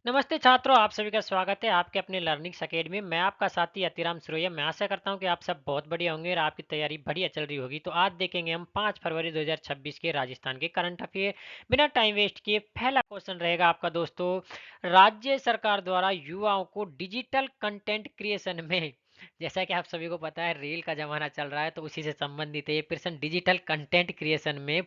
नमस्ते छात्रों, आप सभी का स्वागत है आपके अपने लर्निंग्स अकेडमी में। मैं आपका साथी अतिराम सुरैया। मैं आशा करता हूं कि आप सब बहुत बढ़िया होंगे और आपकी तैयारी बढ़िया चल रही होगी। तो आज देखेंगे हम 5 फरवरी 2026 के राजस्थान के करंट अफेयर। बिना टाइम वेस्ट किए पहला क्वेश्चन रहेगा आपका दोस्तों, राज्य सरकार द्वारा युवाओं को डिजिटल कंटेंट क्रिएशन में, जैसा कि आप सभी को पता है रील का जमाना चल रहा है, तो उसी से संबंधित है ये प्रश्न। डिजिटल कंटेंट क्रिएशन में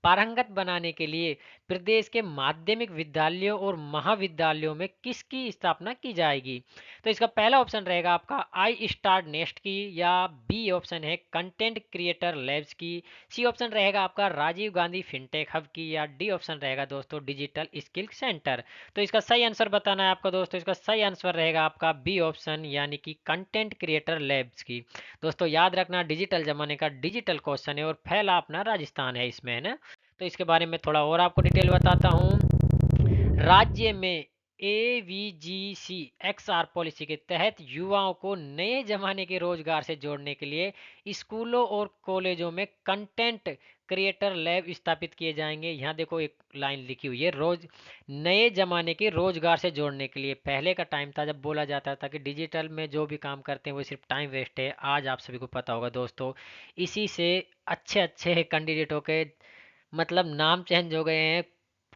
पारंगत बनाने के लिए प्रदेश के माध्यमिक विद्यालयों और महाविद्यालयों में किसकी स्थापना की जाएगी? तो इसका पहला ऑप्शन रहेगा आपका आई स्टार्ट नेस्ट की, या बी ऑप्शन है कंटेंट क्रिएटर लैब्स की, सी ऑप्शन रहेगा आपका राजीव गांधी फिनटेक हब की, या डी ऑप्शन रहेगा दोस्तों डिजिटल स्किल सेंटर। तो इसका सही आंसर बताना है आपका दोस्तों। इसका सही आंसर रहेगा आपका बी ऑप्शन, यानी कि कंटेंट क्रिएटर लैब्स की। दोस्तों याद रखना, डिजिटल जमाने का डिजिटल क्वेश्चन है और पहला अपना राजस्थान है इसमें, है ना। तो इसके बारे में थोड़ा और आपको डिटेल बताता हूँ। राज्य में एवीजीसी एक्सआर पॉलिसी के तहत युवाओं को नए जमाने के रोजगार से जोड़ने के लिए स्कूलों और कॉलेजों में कंटेंट क्रिएटर लैब स्थापित किए जाएंगे। यहाँ देखो एक लाइन लिखी हुई है, रोज नए जमाने के रोजगार से जोड़ने के लिए। पहले का टाइम था जब बोला जाता था कि डिजिटल में जो भी काम करते हैं वो सिर्फ टाइम वेस्ट है। आज आप सभी को पता होगा दोस्तों, इसी से अच्छे अच्छे कैंडिडेटों के मतलब नाम चेंज हो गए हैं,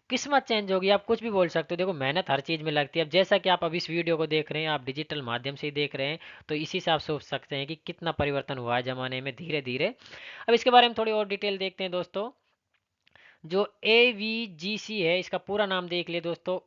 किस्मत चेंज होगी, आप कुछ भी बोल सकते हो। देखो मेहनत हर चीज़ में लगती है। अब जैसा कि आप अभी इस वीडियो को देख रहे हैं, आप डिजिटल माध्यम से ही देख रहे हैं, तो इसी से आप सोच सकते हैं कि कितना परिवर्तन हुआ है ज़माने में धीरे धीरे। अब इसके बारे में थोड़ी और डिटेल देखते हैं दोस्तों। जो AVGC है, इसका पूरा नाम देख लिए दोस्तों।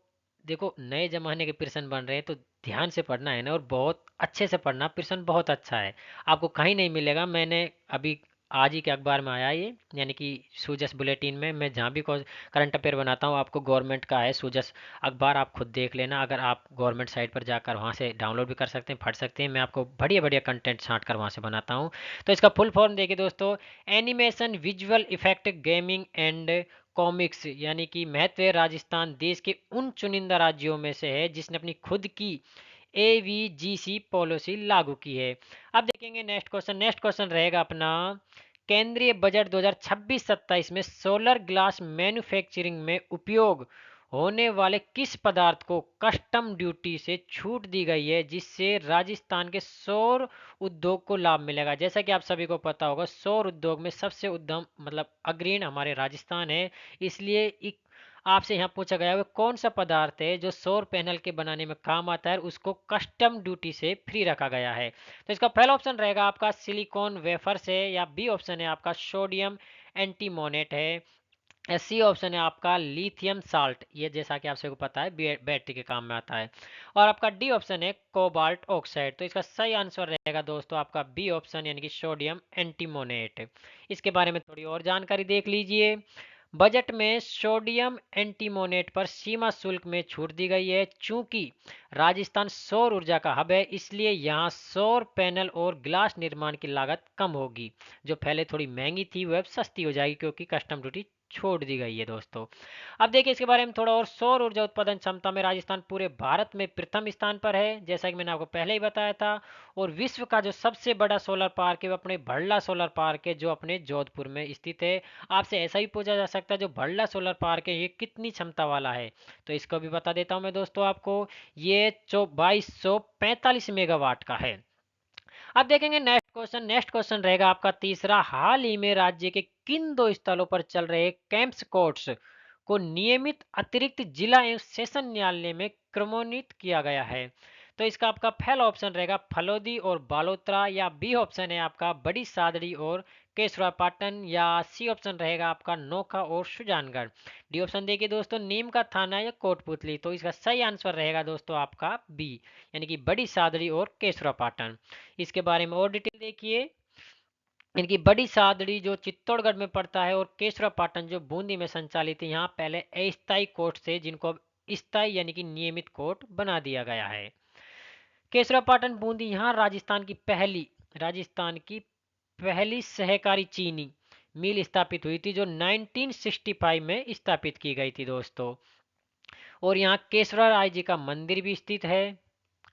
देखो नए ज़माने के प्रश्न बन रहे हैं तो ध्यान से पढ़ना है ना, और बहुत अच्छे से पढ़ना। प्रश्न बहुत अच्छा है, आपको कहीं नहीं मिलेगा। मैंने अभी आज ही के अखबार में आया ये, यानी कि सूजस बुलेटिन में। मैं जहाँ भी करंट अफेयर बनाता हूँ, आपको गवर्नमेंट का है सूजस अखबार, आप खुद देख लेना। अगर आप गवर्नमेंट साइट पर जाकर वहाँ से डाउनलोड भी कर सकते हैं, पढ़ सकते हैं। मैं आपको बढ़िया बढ़िया कंटेंट छांट कर वहाँ से बनाता हूँ। तो इसका फुल फॉर्म देखिए दोस्तों, animation visual effect gaming and comics, यानी कि महत्व है। राजस्थान देश के उन चुनिंदा राज्यों में से है जिसने अपनी खुद की AVGC पॉलिसी लागू की है। अब देखेंगे नेक्स्ट क्वेश्चन। नेक्स्ट क्वेश्चन रहेगा अपना, केंद्रीय बजट 2026-27 में सोलर ग्लास मैन्युफैक्चरिंग में उपयोग होने वाले किस पदार्थ को कस्टम ड्यूटी से छूट दी गई है, जिससे राजस्थान के सौर उद्योग को लाभ मिलेगा? जैसा कि आप सभी को पता होगा, सौर उद्योग में सबसे उद्यम मतलब अग्रणी हमारे राजस्थान है। इसलिए आपसे यहाँ पूछा गया है कौन सा पदार्थ है जो सौर पैनल के बनाने में काम आता है, उसको कस्टम ड्यूटी से फ्री रखा गया है। तो इसका पहला ऑप्शन रहेगा आपका सिलिकॉन वेफर्स है, या बी ऑप्शन है आपका सोडियम एंटीमोनेट है, या सी ऑप्शन है आपका लिथियम साल्ट, ये जैसा कि आप सबको पता है बैटरी के काम में आता है, और आपका डी ऑप्शन है कोबाल्ट ऑक्साइड। तो इसका सही आंसर रहेगा दोस्तों आपका बी ऑप्शन, यानी कि सोडियम एंटीमोनेट। इसके बारे में थोड़ी और जानकारी देख लीजिए। बजट में सोडियम एंटीमोनेट पर सीमा शुल्क में छूट दी गई है। चूंकि राजस्थान सौर ऊर्जा का हब है, इसलिए यहाँ सौर पैनल और ग्लास निर्माण की लागत कम होगी। जो पहले थोड़ी महंगी थी वो अब सस्ती हो जाएगी, क्योंकि कस्टम ड्यूटी छोड़ दी गई है दोस्तों। अब देखिए इसके बारे में थोड़ा और। सौर ऊर्जा उत्पादन क्षमता में राजस्थान पूरे भारत में प्रथम स्थान पर है, जैसा कि मैंने आपको पहले ही बताया था। और विश्व का जो सबसे बड़ा सोलर पार्क है वो अपने भड़ला सोलर पार्क है, जो अपने जोधपुर में स्थित है। आपसे ऐसा ही पूछा जा सकता है जो भड़ला सोलर पार्क है ये कितनी क्षमता वाला है, तो इसको भी बता देता हूँ मैं दोस्तों आपको। ये 2245 मेगावाट का है। अब देखेंगे नेक्स्ट क्वेश्चन। नेक्स्ट क्वेश्चन रहेगा आपका तीसरा, हाल ही में राज्य के किन दो स्थलों पर चल रहे कैंप्स कोर्ट्स को नियमित अतिरिक्त जिला एवं सेशन न्यायालय में क्रमोन्वित किया गया है? तो इसका आपका पहला ऑप्शन रहेगा फलोदी और बालोतरा, या बी ऑप्शन है आपका बड़ी सादड़ी और केसरापाटन, या सी ऑप्शन रहेगा आपका नोखा और सुजानगढ़। डी ऑप्शन देखिए दोस्तों, नीम का थाना या कोटपुतली। तो इसका सही आंसर रहेगा दोस्तों आपका बी, यानी कि बड़ी सादड़ी और केसरापाटन। इसके बारे में और डिटेल देखिए। इनकी बड़ी सादड़ी जो चित्तौड़गढ़ में पड़ता है, और केसरापाटन जो बूंदी में संचालित है। यहाँ पहले अस्थायी कोर्ट थे, जिनको अब स्थायी यानी कि नियमित कोर्ट बना दिया गया है। केसरापाटन बूंदी यहाँ राजस्थान की पहली सहकारी चीनी मिल स्थापित हुई थी, जो 1965 में स्थापित की गई थी दोस्तों। और यहाँ केसरा राय जी का मंदिर भी स्थित है।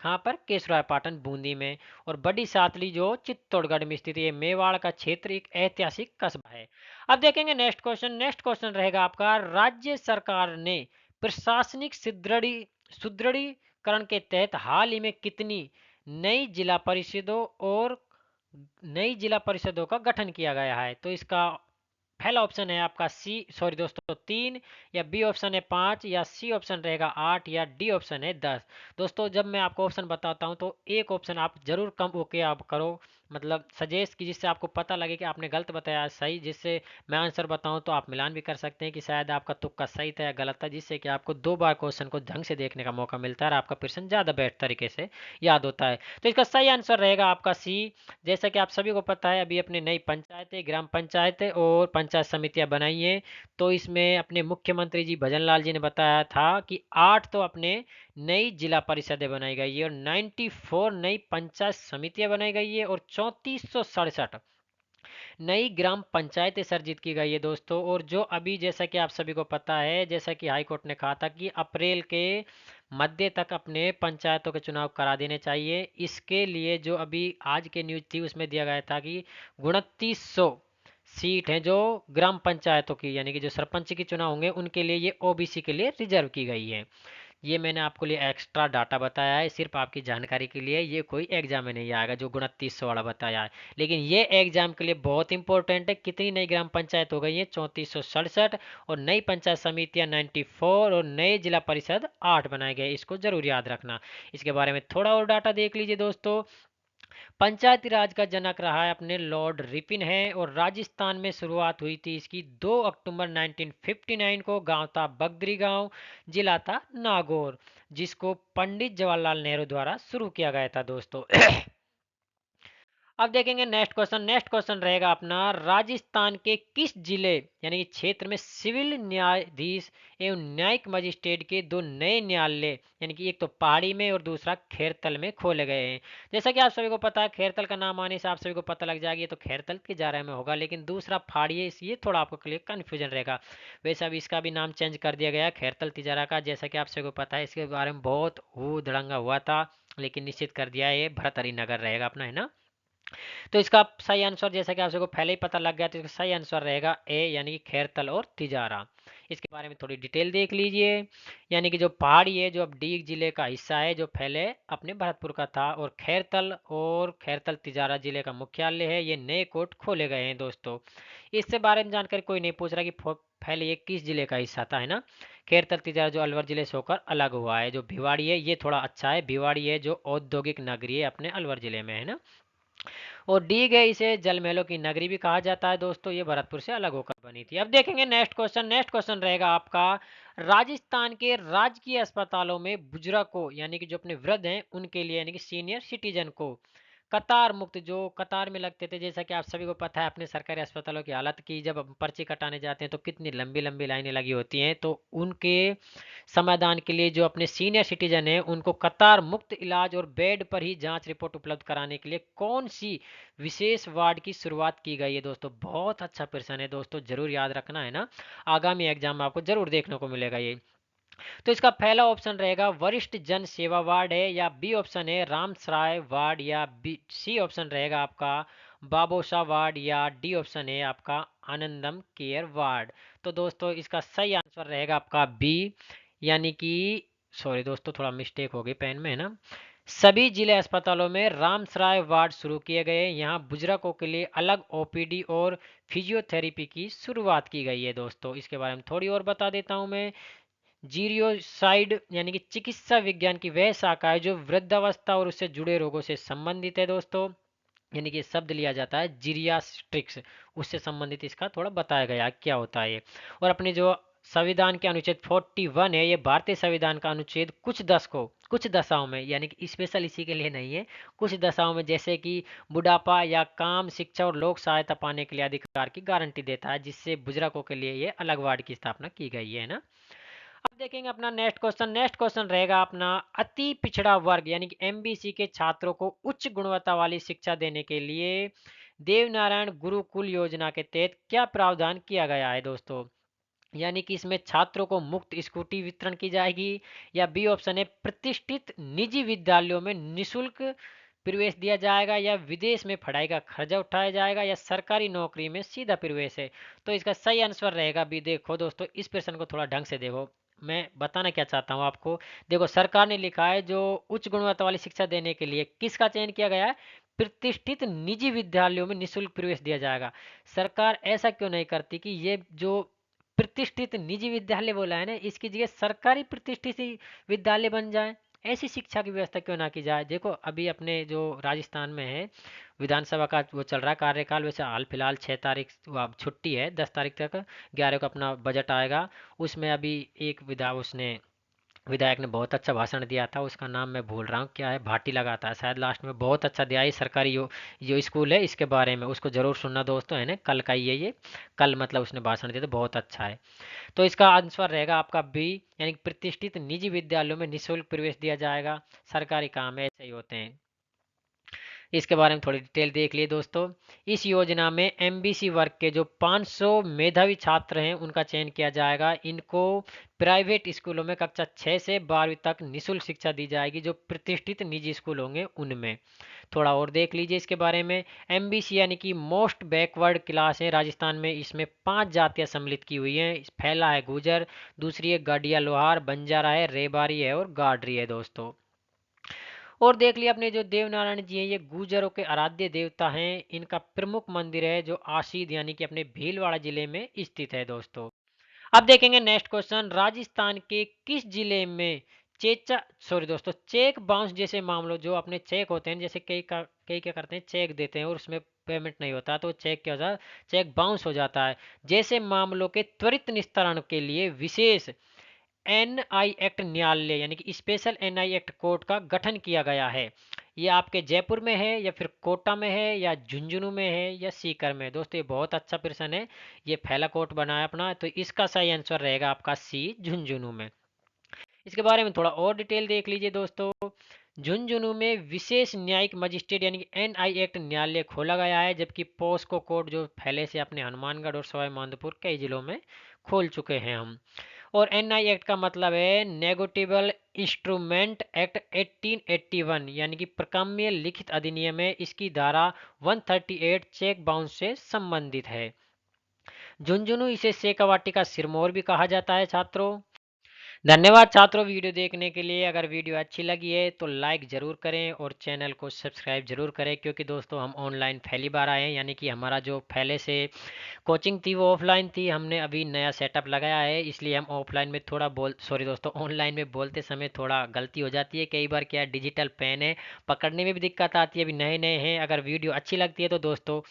कहाँ पर? केसराय पाटन बूंदी में। और बड़ी सातली जो चित्तौड़गढ़ में स्थित है, मेवाड़ का क्षेत्र एक ऐतिहासिक कस्बा है। अब देखेंगे नेक्स्ट क्वेश्चन। नेक्स्ट क्वेश्चन रहेगा आपका, राज्य सरकार ने प्रशासनिक सुदृढ़ीकरण के तहत हाल ही में कितनी नई जिला परिषदों और नई जिला परिषदों का गठन किया गया है? तो इसका पहला ऑप्शन है आपका सी, सॉरी दोस्तों, 3, या बी ऑप्शन है 5, या सी ऑप्शन रहेगा 8, या डी ऑप्शन है 10। दोस्तों जब मैं आपको ऑप्शन बताता हूं तो एक ऑप्शन आप जरूर कम ओके आप करो, मतलब सजेस्ट की, जिससे आपको पता लगे कि आपने गलत बताया सही, जिससे मैं आंसर बताऊं तो आप मिलान भी कर सकते हैं कि शायद आपका तुक्का सही था या गलत था, जिससे कि आपको 2 बार क्वेश्चन को ढंग से देखने का मौका मिलता है और आपका प्रश्न ज़्यादा बेहतर तरीके से याद होता है। तो इसका सही आंसर रहेगा आपका सी। जैसा कि आप सभी को पता है, अभी अपने नई पंचायतें, ग्राम पंचायतें और पंचायत समितियां बनाई हैं, तो इसमें अपने मुख्यमंत्री जी भजन लाल जी ने बताया था कि 8 तो अपने नई जिला परिषदें बनाई गई है और 94 नई पंचायत समितियां बनाई गई है और 3467 नई ग्राम पंचायतें सर्जित की गई है दोस्तों। और जो अभी, जैसा कि आप सभी को पता है, जैसा कि हाई कोर्ट ने कहा था कि अप्रैल के मध्य तक अपने पंचायतों के चुनाव करा देने चाहिए, इसके लिए जो अभी आज के न्यूज थी उसमें दिया गया था कि 2900 सीट हैं जो ग्राम पंचायतों की, यानी कि जो सरपंच के चुनाव होंगे उनके लिए, ये ओबीसी के लिए रिजर्व की गई है। ये मैंने आपको लिए एक्स्ट्रा डाटा बताया है सिर्फ आपकी जानकारी के लिए, ये कोई एग्जाम में नहीं आएगा जो 2900 वाला बताया है, लेकिन ये एग्जाम के लिए बहुत इंपॉर्टेंट है। कितनी नई ग्राम पंचायत हो गई है? 3467, और नई पंचायत समितियां 94, और नए जिला परिषद 8 बनाए गए, इसको जरूर याद रखना। इसके बारे में थोड़ा और डाटा देख लीजिए दोस्तों। पंचायती राज का जनक रहा है अपने लॉर्ड रिपिन है, और राजस्थान में शुरुआत हुई थी इसकी 2 अक्टूबर 1959 को। गांव था बगदरी गांव, जिला था नागौर, जिसको पंडित जवाहरलाल नेहरू द्वारा शुरू किया गया था दोस्तों। अब देखेंगे नेक्स्ट क्वेश्चन। नेक्स्ट क्वेश्चन रहेगा अपना, राजस्थान के किस जिले यानी कि क्षेत्र में सिविल न्यायाधीश एवं न्यायिक मजिस्ट्रेट के 2 नए न्यायालय, यानी कि एक तो पहाड़ी में और दूसरा खैरतल में खोले गए हैं? जैसा कि आप सभी को पता है, खैरतल का नाम आने से आप सभी को पता लग जाएगा ये तो खैरतल के जा रहे में होगा, लेकिन दूसरा पहाड़ी है, इसलिए थोड़ा आपको क्लियर कन्फ्यूजन रहेगा। वैसे अब इसका भी नाम चेंज कर दिया गया खैरतल तिजारा का, जैसा कि आप सभी को पता है, इसके बारे में बहुत हू धड़ंगा हुआ था, लेकिन निश्चित कर दिया है, ये भरतरी नगर रहेगा अपना, है ना। तो इसका सही आंसर, जैसा कि आप सबको पहले ही पता लग गया, तो इसका सही आंसर रहेगा ए, यानी कि खैरतल और तिजारा। इसके बारे में थोड़ी डिटेल देख लीजिए। यानी कि जो पहाड़ी है, जो अब डीग जिले का हिस्सा है, जो पहले अपने भरतपुर का था, और खैरतल तिजारा जिले का मुख्यालय है, ये नए कोर्ट खोले गए हैं दोस्तों। इससे बारे में जानकारी कोई नहीं पूछ रहा कि पहले ये किस जिले का हिस्सा था, है ना। खैरतल तिजारा जो अलवर जिले से होकर अलग हुआ है। जो भिवाड़ी है ये थोड़ा अच्छा है, भिवाड़ी है जो औद्योगिक नगरी है अपने अलवर जिले में, है ना। और डी गए इसे जल महलों की नगरी भी कहा जाता है दोस्तों, ये भरतपुर से अलग होकर बनी थी। अब देखेंगे नेक्स्ट क्वेश्चन। नेक्स्ट क्वेश्चन रहेगा आपका, राजस्थान के राजकीय अस्पतालों में बुजुर्ग को, यानी कि जो अपने वृद्ध हैं उनके लिए, यानी कि सीनियर सिटीजन को कतार मुक्त, जो कतार में लगते थे, जैसा कि आप सभी को पता है अपने सरकारी अस्पतालों की हालत की, जब हम पर्ची कटाने जाते हैं तो कितनी लंबी लंबी लाइनें लगी होती हैं, तो उनके समाधान के लिए जो अपने सीनियर सिटीजन हैं उनको कतार मुक्त इलाज और बेड पर ही जांच रिपोर्ट उपलब्ध कराने के लिए कौन सी विशेष वार्ड की शुरुआत की गई है दोस्तों? बहुत अच्छा प्रश्न है दोस्तों, जरूर याद रखना, है ना, आगामी एग्जाम में आपको जरूर देखने को मिलेगा ये। तो इसका पहला ऑप्शन रहेगा वरिष्ठ जन सेवा वार्ड है, या बी ऑप्शन है रामसराय वार्ड, या बी सी ऑप्शन रहेगा आपका बाबोसा वार्ड, या डी ऑप्शन है आपका आनंदम केयर वार्ड। तो दोस्तों इसका सही आंसर रहेगा आपका बी, यानी कि, सॉरी दोस्तों थोड़ा मिस्टेक हो गई पेन में, है ना। सभी जिले अस्पतालों में रामसराय वार्ड शुरू किए गए, यहाँ बुजुर्गों के लिए अलग ओपीडी और फिजियोथेरेपी की शुरुआत की गई है दोस्तों। इसके बारे में थोड़ी और बता देता हूँ मैं। जीरियोसाइड यानी कि चिकित्सा विज्ञान की वह शाखा है जो वृद्धावस्था और उससे जुड़े रोगों से संबंधित है दोस्तों, यानी कि शब्द लिया जाता है जीरियास्ट्रिक्स, उससे संबंधित इसका थोड़ा बताया गया क्या होता है ये। और अपने जो संविधान के अनुच्छेद 41 है, ये भारतीय संविधान का अनुच्छेद कुछ दशाओं में, यानी कि स्पेशल इसी के लिए नहीं है, कुछ दशाओं में, जैसे कि बुढ़ापा या काम, शिक्षा और लोक सहायता पाने के लिए अधिकार की गारंटी देता है, जिससे बुजुर्गों के लिए ये अलग वार्ड की स्थापना की गई है ना। अब देखेंगे अपना नेक्स्ट क्वेश्चन। नेक्स्ट क्वेश्चन रहेगा अपना, अति पिछड़ा वर्ग यानी कि एमबीसी के छात्रों को उच्च गुणवत्ता वाली शिक्षा देने के लिए देवनारायण गुरुकुल योजना के तहत क्या प्रावधान किया गया है दोस्तों? यानी कि इसमें छात्रों को मुफ्त स्कूटी वितरण की जाएगी, या बी ऑप्शन है प्रतिष्ठित निजी विद्यालयों में निशुल्क प्रवेश दिया जाएगा, या विदेश में पढ़ाई का खर्चा उठाया जाएगा, या सरकारी नौकरी में सीधा प्रवेश है? तो इसका सही आंसर रहेगा बी। देखो दोस्तों इस प्रश्न को थोड़ा ढंग से देखो, मैं बताना क्या चाहता हूँ आपको। देखो, सरकार ने लिखा है जो उच्च गुणवत्ता वाली शिक्षा देने के लिए किसका चयन किया गया है? प्रतिष्ठित निजी विद्यालयों में निःशुल्क प्रवेश दिया जाएगा। सरकार ऐसा क्यों नहीं करती कि ये जो प्रतिष्ठित निजी विद्यालय बोला है ना, इसकी जगह सरकारी प्रतिष्ठित विद्यालय बन जाए? ऐसी शिक्षा की व्यवस्था क्यों ना की जाए? देखो, अभी अपने जो राजस्थान में है, विधानसभा का वो चल रहा है कार्यकाल। वैसे हाल फिलहाल 6 तारीख अब छुट्टी है, 10 तारीख तक, 11 को अपना बजट आएगा। उसमें अभी एक विधायक ने बहुत अच्छा भाषण दिया था। उसका नाम मैं भूल रहा हूँ क्या है, भाटी लगाता है शायद लास्ट में। बहुत अच्छा दिया। ये सरकारी जो स्कूल है इसके बारे में उसको जरूर सुनना दोस्तों, है ना। कल का ही है ये, कल मतलब उसने भाषण दिया, तो बहुत अच्छा है। तो इसका आंसर रहेगा आपका बी, यानी कि प्रतिष्ठित निजी विद्यालयों में निःशुल्क प्रवेश दिया जाएगा। सरकारी काम ऐसे ही होते हैं। इसके बारे में थोड़ी डिटेल देख लिए दोस्तों। इस योजना में एमबीसी वर्ग के जो 500 मेधावी छात्र हैं उनका चयन किया जाएगा। इनको प्राइवेट स्कूलों में कक्षा 6 से 12वीं तक निःशुल्क शिक्षा दी जाएगी, जो प्रतिष्ठित निजी स्कूल होंगे उनमें। थोड़ा और देख लीजिए इसके बारे में। एमबीसी यानी कि मोस्ट बैकवर्ड क्लास है राजस्थान में। इसमें 5 जातियां सम्मिलित की हुई हैं। पहला है गुजर, दूसरी है गाडिया लोहार, बंजारा है, रेबारी है और गाडरी है दोस्तों। और देख लिया अपने जो देवनारायण जी हैं, ये गुर्जरों के आराध्य देवता हैं। इनका प्रमुख मंदिर है जो आसीद यानी कि अपने भीलवाड़ा जिले में स्थित है दोस्तों। अब देखेंगे नेक्स्ट क्वेश्चन, राजस्थान के किस जिले में चेचा सॉरी दोस्तों चेक बाउंस जैसे मामलों, जो अपने चेक होते हैं, जैसे कई क्या करते हैं, चेक देते हैं और उसमें पेमेंट नहीं होता तो चेक क्या होता है, चेक बाउंस हो जाता है, जैसे मामलों के त्वरित निस्तारण के लिए विशेष एनआई एक्ट न्यायालय यानी कि स्पेशल एनआई एक्ट कोर्ट का गठन किया गया है। ये आपके जयपुर में है या फिर कोटा में है या झुंझुनू में है या सीकर में? दोस्तों ये बहुत अच्छा प्रश्न है। ये पहला कोर्ट बना है अपना, तो इसका सही आंसर रहेगा आपका सी, झुंझुनू में। इसके बारे में थोड़ा और डिटेल देख लीजिए दोस्तों। झुंझुनू में विशेष न्यायिक मजिस्ट्रेट यानी कि एनआई एक्ट न्यायालय खोला गया है, जबकि पोस्को कोर्ट जो पहले से अपने हनुमानगढ़ और सवाई माधोपुर कई जिलों में खोल चुके हैं हम। और एनआई एक्ट का मतलब है नेगोटिबल इंस्ट्रूमेंट एक्ट 1881 यानी कि प्रकाम्य लिखित अधिनियम है। इसकी धारा 138 चेक बाउंस से संबंधित है। झुंझुनू इसे शेखावाटी का सिरमौर भी कहा जाता है छात्रों। धन्यवाद छात्रों वीडियो देखने के लिए। अगर वीडियो अच्छी लगी है तो लाइक ज़रूर करें और चैनल को सब्सक्राइब ज़रूर करें, क्योंकि दोस्तों हम ऑनलाइन पहली बार आए हैं, यानी कि हमारा जो पहले से कोचिंग थी वो ऑफलाइन थी। हमने अभी नया सेटअप लगाया है, इसलिए हम ऑफलाइन में थोड़ा सॉरी दोस्तों, ऑनलाइन में बोलते समय थोड़ा गलती हो जाती है कई बार। क्या डिजिटल पेन है, पकड़ने में भी दिक्कत आती है, अभी नए नए हैं। अगर वीडियो अच्छी लगती है तो दोस्तों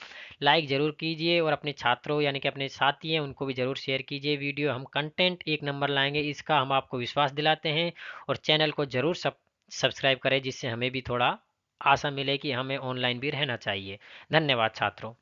लाइक ज़रूर कीजिए और अपने छात्रों यानी कि अपने साथी हैं उनको भी ज़रूर शेयर कीजिए वीडियो। हम कंटेंट एक नंबर लाएंगे, इसका हम आपको विश्वास दिलाते हैं। और चैनल को ज़रूर सब्सक्राइब करें, जिससे हमें भी थोड़ा आशा मिले कि हमें ऑनलाइन भी रहना चाहिए। धन्यवाद छात्रों।